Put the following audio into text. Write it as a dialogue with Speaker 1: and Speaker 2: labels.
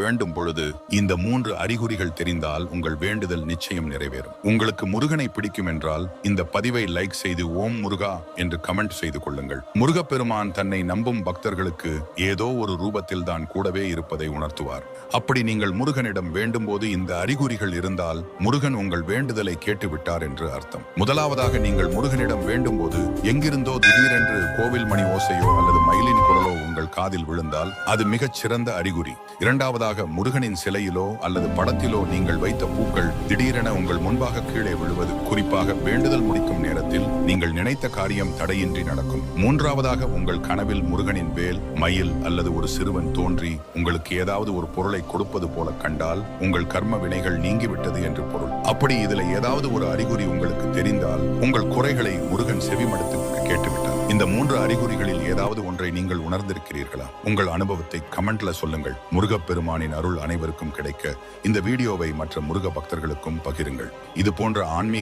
Speaker 1: வேண்டும் பொழுது இந்த 3 அறிகுறிகள் தெரிந்தால் உங்கள் வேண்டுதல் நிச்சயம் நிறைவேறும். உங்களுக்கு முருகனை பிடிக்கும் என்றால் இந்த பதிவை லைக் செய்து ஓம் முருகா என்று கமெண்ட் செய்து கொள்ளுங்கள். முருகப்பெருமான் தன்னை நம்பும் பக்தர்களுக்கு ஏதோ ஒரு ரூபத்தில் தான் கூடவே இருப்பதை உணர்த்துவார். அப்படி நீங்கள் முருகனிடம் வேண்டும் போது இந்த அறிகுறிகள் இருந்தால் முருகன் உங்கள் வேண்டுதலை கேட்டுவிட்டார் என்று அர்த்தம். முதலாவதாக நீங்கள் முருகனிடம் வேண்டும் போது எங்கிருந்தோ திடீரென்று கோவில் மணி ஓசையோ அல்லது மயிலின் குரலோ உங்கள் காதில் விழுந்தால் அது மிகச் சிறந்த அறிகுறி. இரண்டாவதாக முருகனின் சிலையிலோ அல்லது படத்திலோ நீங்கள் வைத்த பூக்கள் திடீரென உங்கள் முன்பாக கீழே விழுவது, குறிப்பாக வேண்டுதல் முடிக்கும் நேரத்தில் நீங்கள் நினைத்த காரியம் தடையின்றி நடக்கும். மூன்றாவதாக உங்கள் கனவில் முருகனின் வேல், மயில் அல்லது ஒரு சிறுவன் தோன்றி உங்களுக்கு ஏதாவது ஒரு பொருளை கொடுப்பது போல கண்டால் உங்கள் கர்ம வினைகள் நீங்கிவிட்டது என்று பொருள். அப்படி இதுல ஏதாவது ஒரு அறிகுறி உங்களுக்கு தெரிந்தால் உங்கள் குறைகளை முருகன் செவிமடுத்து கேட்டுவிட்டார். இந்த 3 அறிகுறிகளில் ஏதாவது ஒன்றை நீங்கள் உணர்ந்திருக்கிறீர்களா? உங்கள் அனுபவத்தை கமெண்ட்ல சொல்லுங்கள். முருகப்பெருமானின் அருள் அனைவருக்கும் கிடைக்க இந்த வீடியோவை மற்ற முருக பக்தர்களுக்கும் பகிருங்கள். இது போன்ற ஆன்மீக